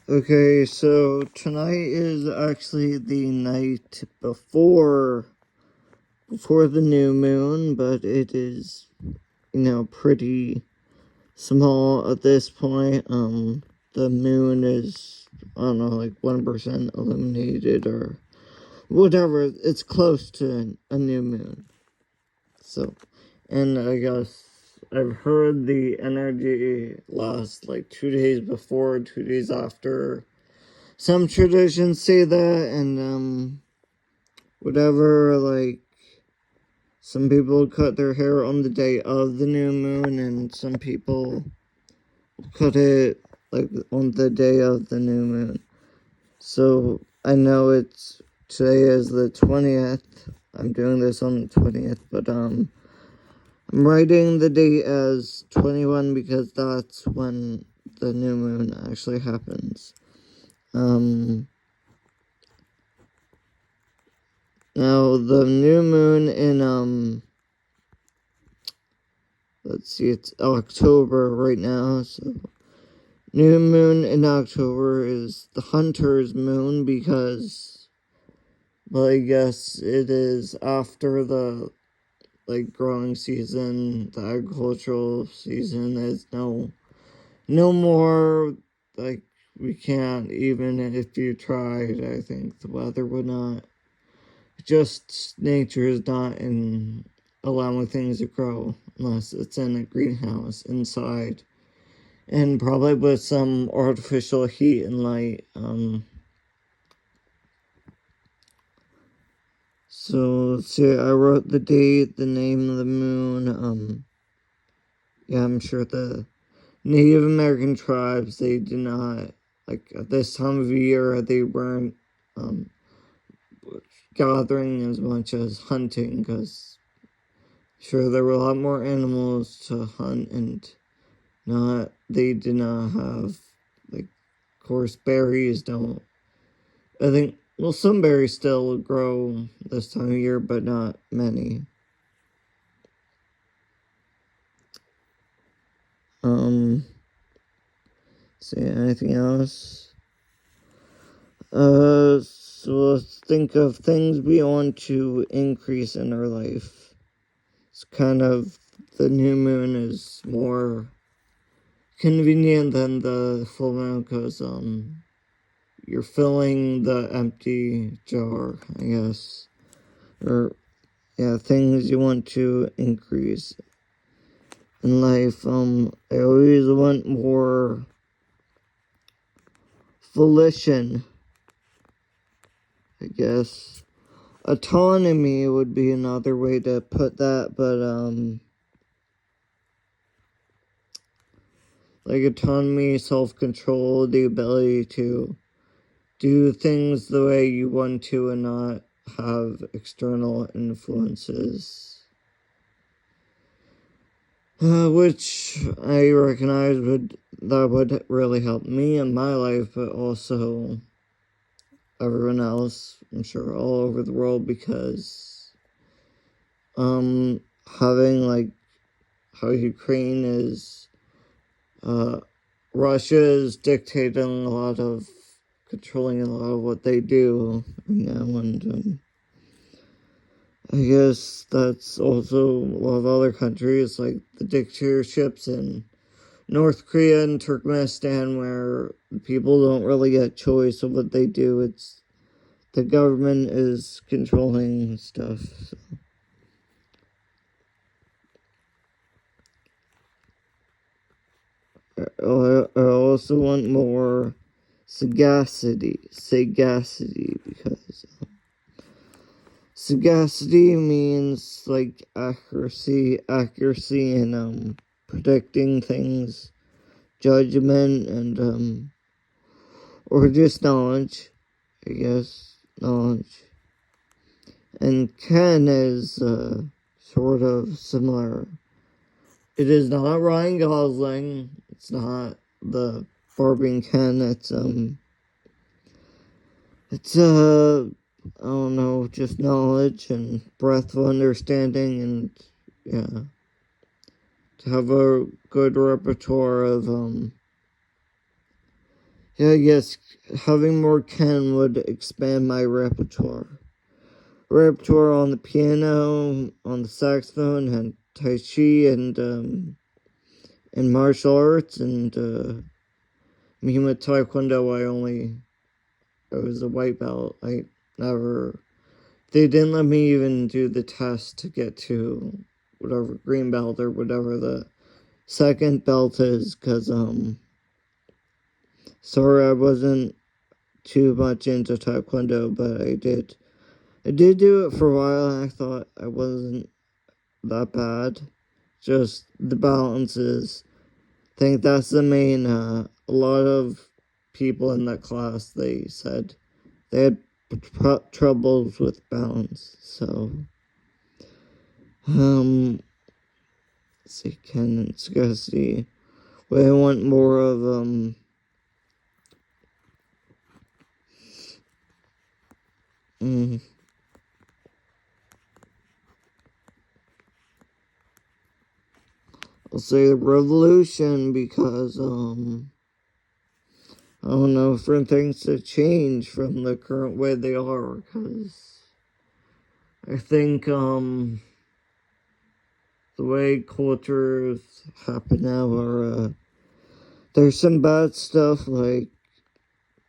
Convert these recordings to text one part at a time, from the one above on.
Okay, so tonight is actually the night before the new moon, but it is, pretty small at this point. The moon is, I don't know, like 1% illuminated or whatever. It's close to a new moon. So, and I guess I've heard the energy lasts like 2 days before, 2 days after. Some traditions say that, and whatever, like, some people cut their hair on the day of the new moon, and some people cut it, like, on the day of the new moon. So, I know today is the 20th. I'm doing this on the 20th, but, I'm writing the date as 21 because that's when the new moon actually happens. Now, the new moon in, let's see, it's October right now, so new moon in October is the hunter's moon because, well, I guess it is after the, like, growing season, the agricultural season is no more, like, we can't, even if you tried, I think the weather would not. Just nature is not in allowing things to grow unless it's in a greenhouse inside, and probably with some artificial heat and light. So let's see. I wrote the date, the name of the moon. Yeah, I'm sure the Native American tribes, they did not, like, at this time of year, they weren't gathering as much as hunting, because sure, there were a lot more animals to hunt, and they did not have, like, of course, berries don't, I think, well, some berries still grow this time of year, but not many. See, anything else? So let's think of things we want to increase in our life. It's kind of, the new moon is more convenient than the full moon, because, you're filling the empty jar, I guess. Or, yeah, things you want to increase in life. I always want more volition, I guess. Autonomy would be another way to put that, but, like, autonomy, self-control, the ability to do things the way you want to and not have external influences. Which I recognize that would really help me in my life, but also everyone else, I'm sure, all over the world, because having, like, how Ukraine is, Russia is dictating controlling a lot of what they do right now, and I guess that's also a lot of other countries, like the dictatorships in North Korea and Turkmenistan, where people don't really get choice of what they do. It's the government is controlling stuff. So. I also want more sagacity, because sagacity means, like, accuracy in predicting things, judgment, and or just knowledge, I guess, knowledge. And Ken is sort of similar. It is not Ryan Gosling. It's not the Barbie and Ken. It's I don't know, just knowledge and breadth of understanding, and yeah, to have a good repertoire of Yeah, I guess having more Ken would expand my repertoire. Repertoire on the piano, on the saxophone, and Tai Chi, and martial arts, and me with Taekwondo, I was a white belt. They didn't let me even do the test to get to whatever green belt or whatever the second belt is, because, sorry, I wasn't too much into Taekwondo, but I did do it for a while, and I thought I wasn't that bad. Just the balances. I think that's the main, a lot of people in that class, they said they had troubles with balance, so, let's see, Ken and Scarcity. We want more of, I'll say revolution because, I don't know for things to change from the current way they are, because I think, the way cultures happen now are, there's some bad stuff like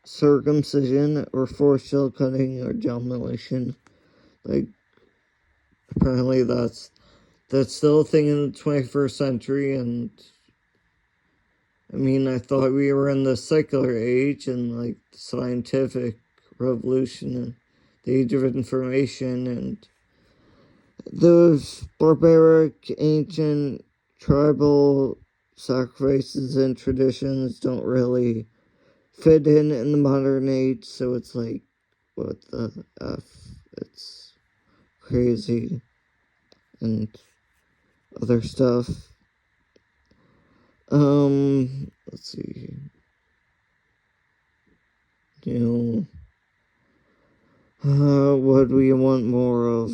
circumcision or forced shell cutting or demolition. Like, apparently that's still a thing in the 21st century, and I mean, I thought we were in the secular age and like the scientific revolution and the age of information, and those barbaric, ancient, tribal sacrifices and traditions don't really fit in the modern age, so it's like, what the F? It's crazy. And other stuff. Let's see. What do we want more of?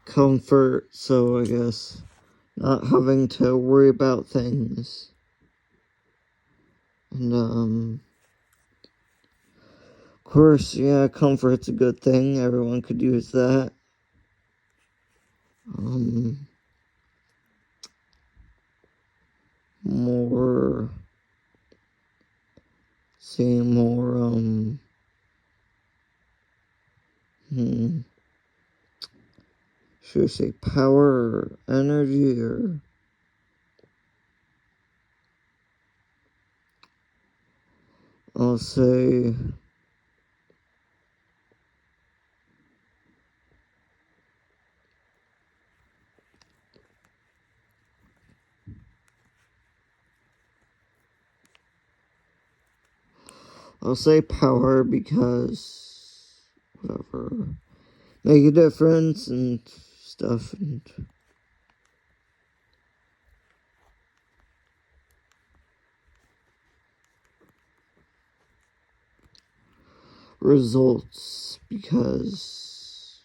Comfort, so I guess not having to worry about things. And, of course, yeah, comfort's a good thing. Everyone could use that. More, seeing more, should I say power or energy, or I'll say power because whatever, make a difference and stuff, and results because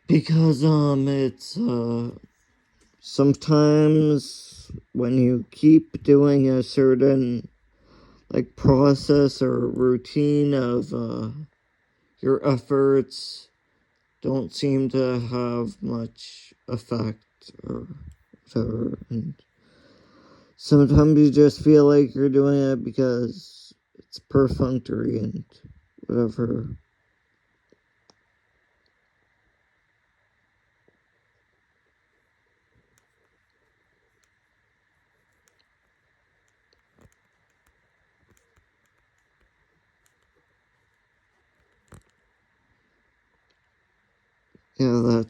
it's sometimes when you keep doing a certain like process or routine of your efforts don't seem to have much effect or whatever, and sometimes you just feel like you're doing it because it's perfunctory and whatever. Yeah,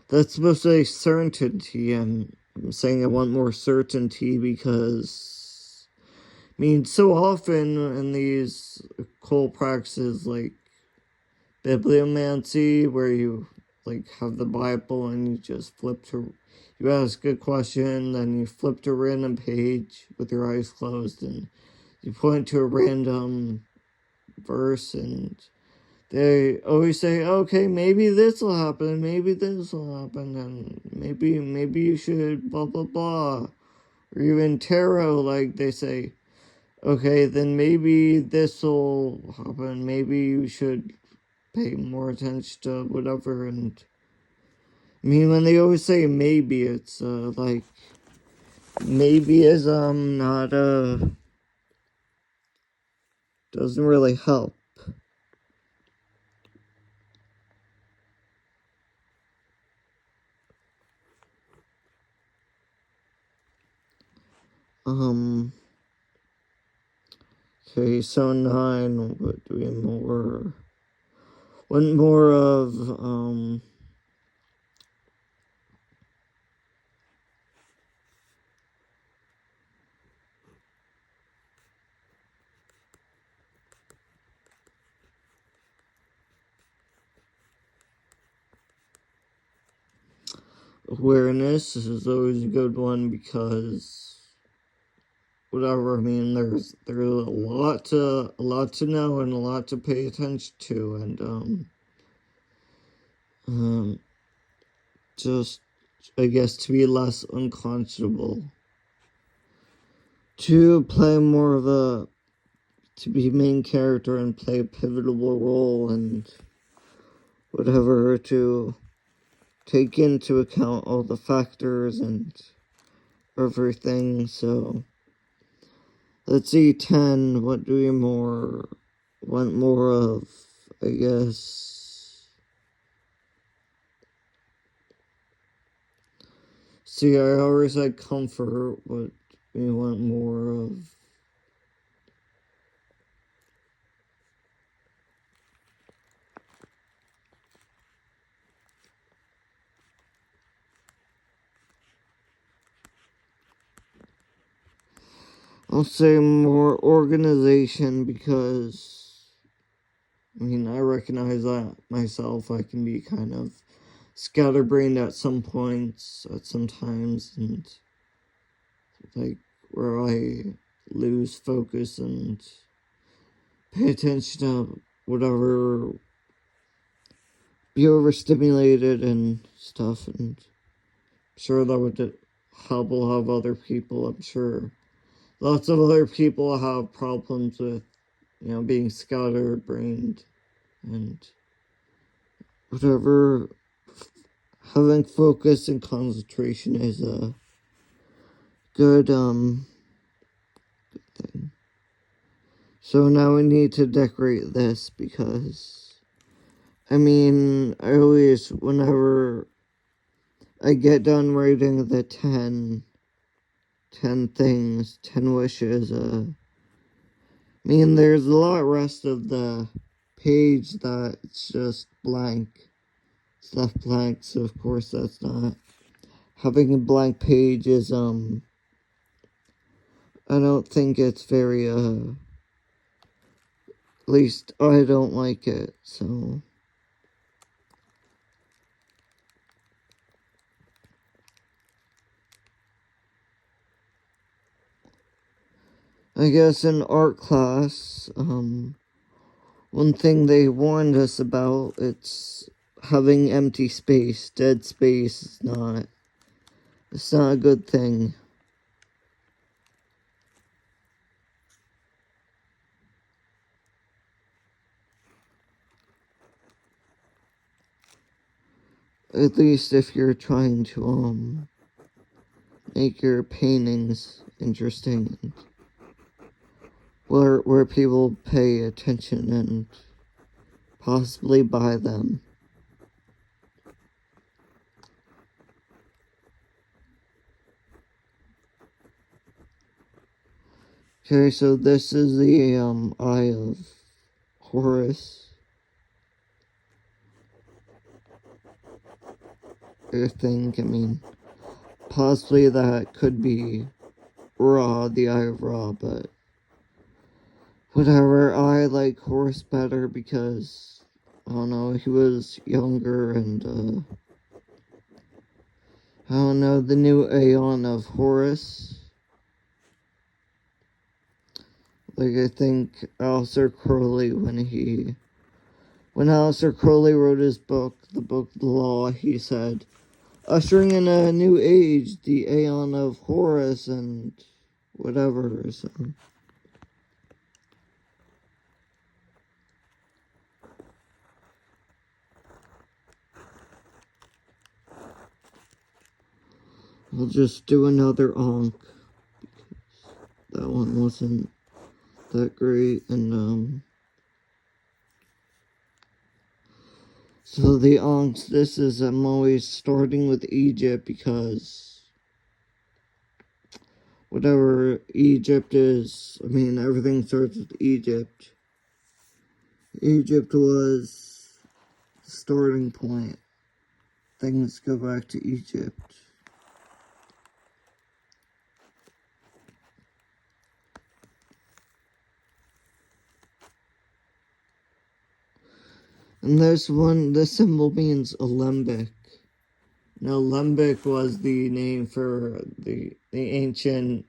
that's mostly certainty. I'm saying I want more certainty because, I mean, so often in these occult practices like bibliomancy, where you like have the Bible and you just you ask a question, then you flip to a random page with your eyes closed, and you point to a random verse and they always say, okay, maybe this will happen, maybe this will happen, and maybe you should blah blah blah. Or even tarot, like they say, okay, then maybe this will happen, maybe you should pay more attention to whatever. And I mean, when they always say maybe, it's like maybe is not doesn't really help. Okay, so 9, what do we more? One more of, awareness. This is always a good one because whatever, I mean, there's a lot to know and a lot to pay attention to, and just, I guess, to be less unconscionable, to play more of a, to be main character and play a pivotal role, and whatever, to take into account all the factors and everything. So let's see, 10, what do we want more of, I guess. See, I always had comfort, what we want more of. I'll say more organization because, I mean, I recognize that myself. I can be kind of scatterbrained at some points, at some times, and like where I lose focus and pay attention to whatever, be overstimulated and stuff, and I'm sure that would help a lot of other people. I'm sure lots of other people have problems with, being scatterbrained and whatever. Having focus and concentration is a good thing. So now we need to decorate this because, I mean, I always, whenever I get done writing the 10 things, 10 wishes, I mean, there's a lot rest of the page that's just blank. It's left blank, so of course that's not, having a blank page is, I don't think it's very, at least I don't like it, so. I guess in art class, one thing they warned us about, it's having empty space, dead space it's not a good thing. At least if you're trying to, make your paintings interesting, and where people pay attention and possibly buy them. Okay, so this is the Eye of Horus. I think, I mean, possibly that could be Ra, the Eye of Ra, but whatever. I like Horus better because, I don't know, he was younger, and I don't know, the new Aeon of Horus. like, I think Aleister Crowley, when Aleister Crowley wrote his book, the Book of the Law, he said, ushering in a new age, the Aeon of Horus and whatever, so. We'll just do another Ankh, because that one wasn't that great, and, so the Ankhs, I'm always starting with Egypt, because whatever Egypt is, I mean, everything starts with Egypt. Egypt was the starting point. Things go back to Egypt. And this symbol means alembic. Now, alembic was the name for the ancient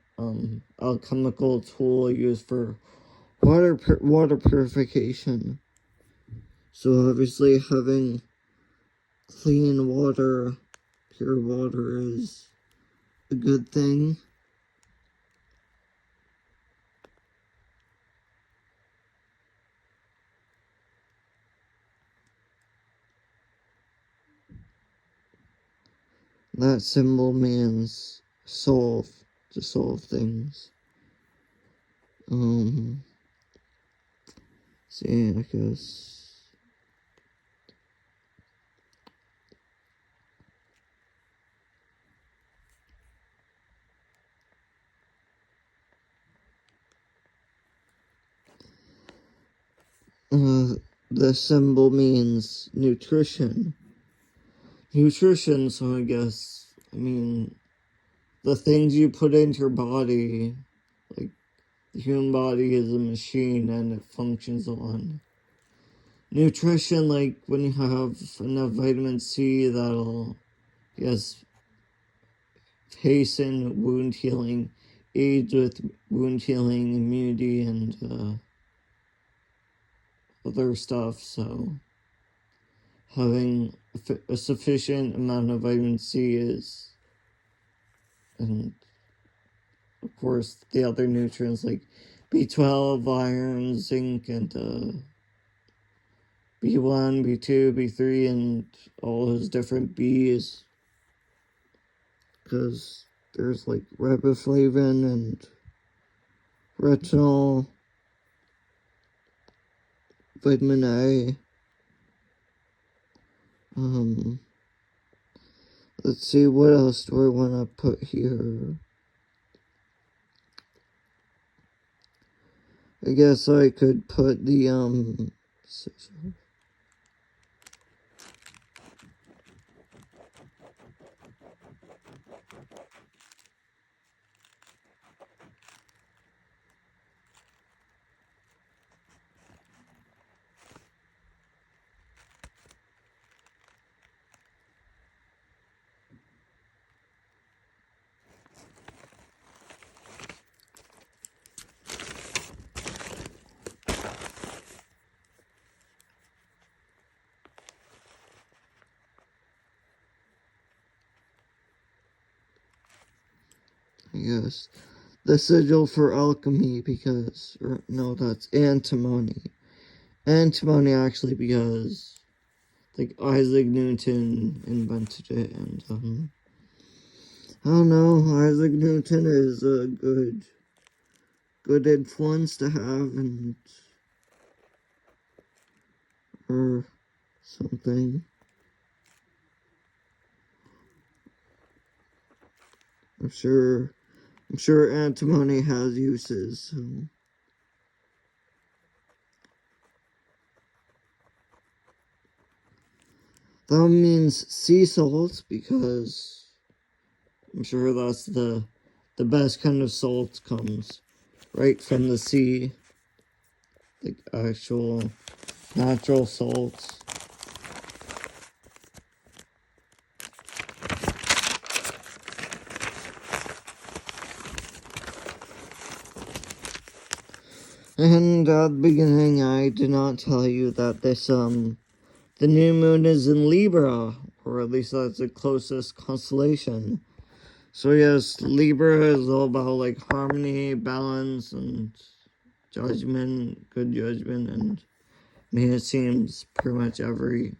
alchemical tool used for water purification. So obviously having clean water, pure water, is a good thing. That symbol means solve, to solve things. See, I guess. The symbol means nutrition. Nutrition, so I guess, I mean, the things you put into your body, like, the human body is a machine and it functions on nutrition, like when you have enough vitamin C, that'll, yes, hasten wound healing, aids with wound healing, immunity, and other stuff, so having a sufficient amount of vitamin C is, and of course the other nutrients like B12, iron, zinc, and B1, B2, B3, and all those different Bs, because there's like riboflavin and retinol, vitamin A. Let's see, what else do I want to put here? I guess I could put the, I guess, the sigil for alchemy, because, or no, that's antimony. Antimony, actually, because, like, Isaac Newton invented it, and, I don't know, Isaac Newton is a good influence to have, and, or something. I'm sure antimony has uses, so. That means sea salt, because I'm sure that's the best kind of salt, comes right from the sea. Like actual natural salts. And at the beginning, I did not tell you that the new moon is in Libra, or at least that's the closest constellation. So yes, Libra is all about like harmony, balance, and judgment, good judgment, and I mean it seems pretty much every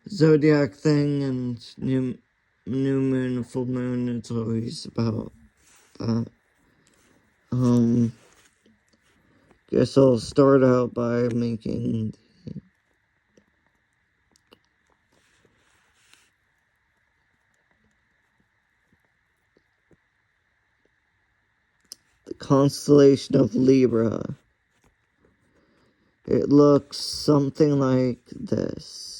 zodiac thing and new moon, full moon, it's always about that. Guess I'll start out by making the constellation of Libra. It looks something like this.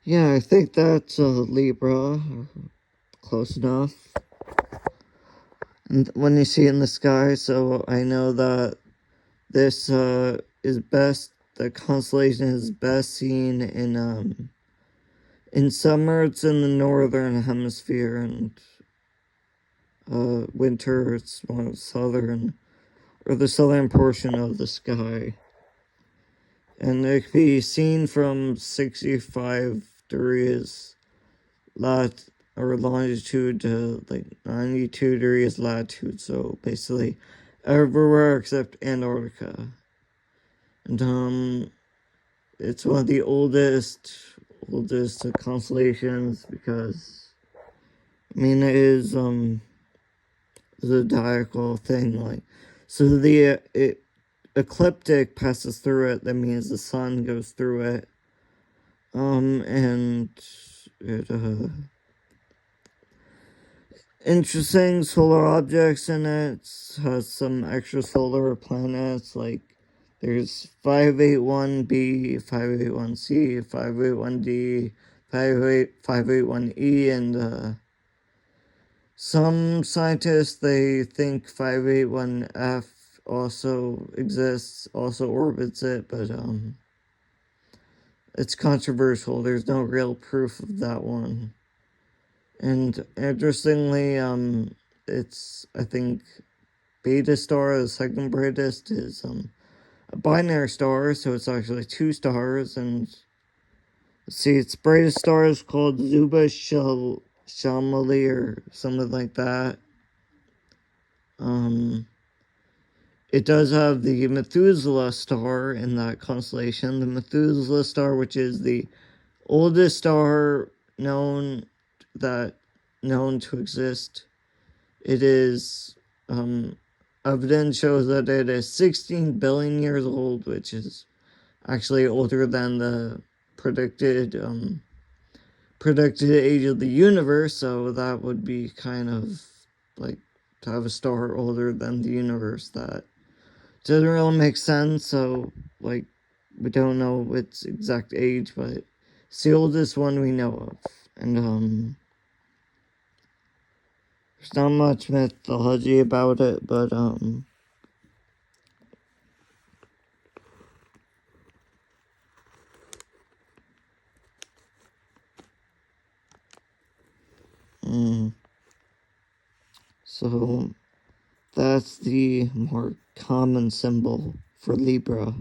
Yeah, I think that's Libra, close enough. And when you see it in the sky, so I know that this is best. The constellation is best seen in summer. It's in the northern hemisphere, and winter it's more southern, or the southern portion of the sky. And it can be seen from 65 degrees longitude to like 92 degrees latitude. So basically everywhere except Antarctica. And it's one of the oldest constellations because I mean it is zodiacal thing, like so the ecliptic passes through it. That means the sun goes through it. And it interesting solar objects in it. Has some extrasolar planets, like there's 581b, 581c, 581d, 581e, and some scientists, they think 581f also exists, also orbits it, but it's controversial. There's no real proof of that one. And interestingly, it's, I think, Beta Star, the second brightest, is a binary star, so it's actually two stars. And let's see, its brightest star is called Zuba Shamali or something like that. It does have the Methuselah star in that constellation. The Methuselah star, which is the oldest star known to exist. It is evidence shows that it is 16 billion years old, which is actually older than the predicted age of the universe. So that would be kind of like to have a star older than the universe. That doesn't really make sense. So like we don't know its exact age, but it's the oldest one we know of. And there's not much mythology about it, but so that's the more common symbol for Libra.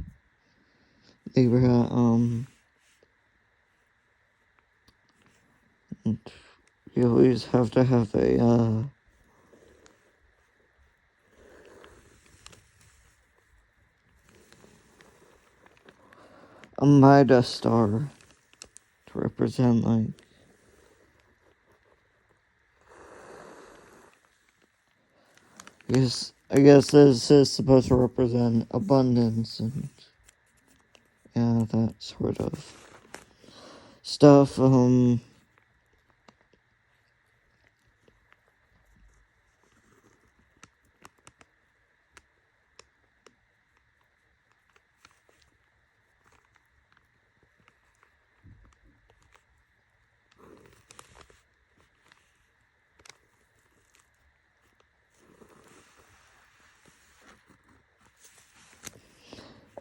You always have to have a Midas star to represent like I guess this is supposed to represent abundance and yeah, that sort of stuff.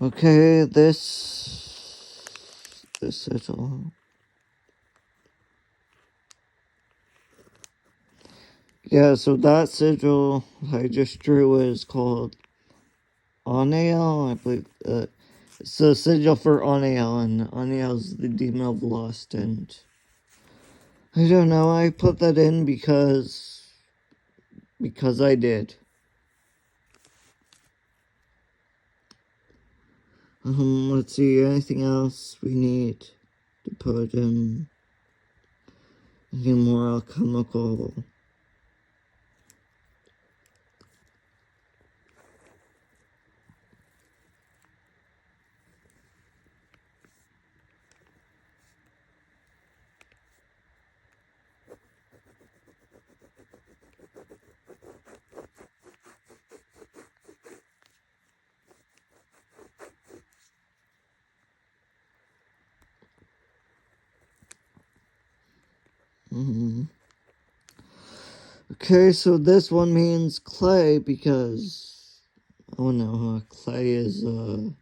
Okay, this sigil. Yeah, so that sigil I just drew is called Anael, I believe. It's the sigil for Anael, and Anael's the demon of lust, and I don't know, I put that in because I did. Let's see, anything else we need to put in? Anything more alchemical? Okay, so this one means clay because oh no, clay is oh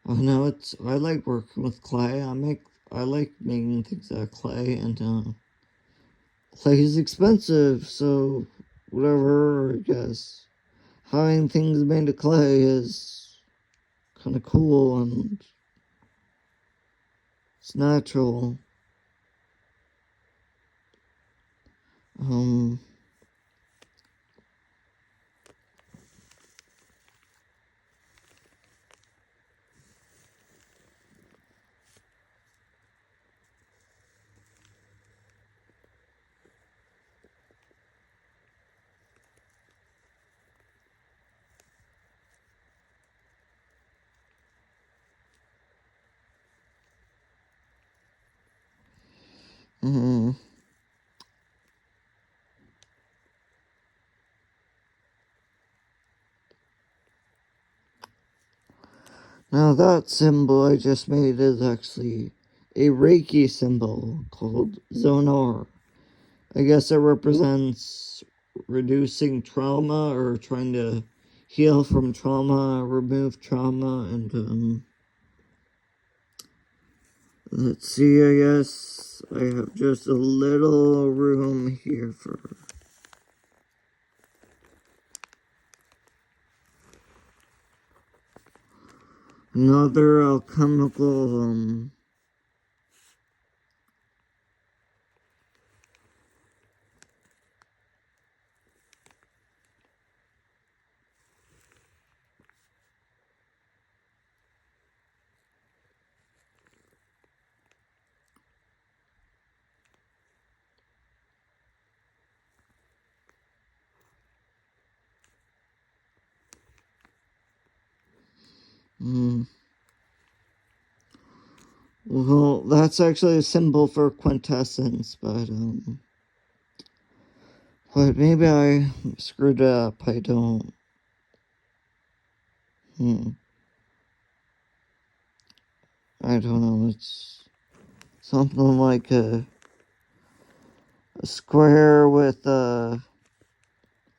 no, I like working with clay. I like making things out of clay, and clay is expensive, so whatever, I guess having things made of clay is kind of cool and it's natural. Um, mm, Now that symbol I just made is actually a Reiki symbol called Zonar. I guess it represents reducing trauma or trying to heal from trauma, remove trauma, and let's see, I guess I have just a little room here for another alchemical, well, that's actually a symbol for quintessence, but maybe I screwed it up. I don't. I don't know. It's something like a square with a,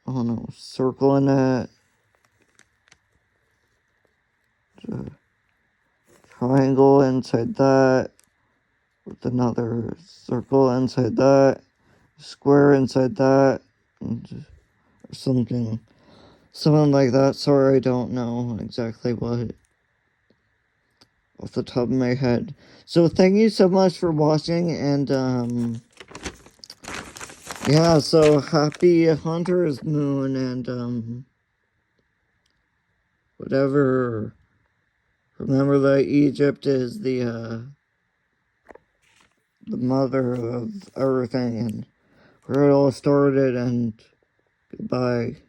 I don't know, circle in it. A triangle inside that. With another circle inside that. Square inside that. Or something like that. Sorry, I don't know exactly what off the top of my head. So thank you so much for watching, and yeah, so happy Hunter's Moon, and whatever. Remember that Egypt is the mother of everything, and where it all started, and Goodbye.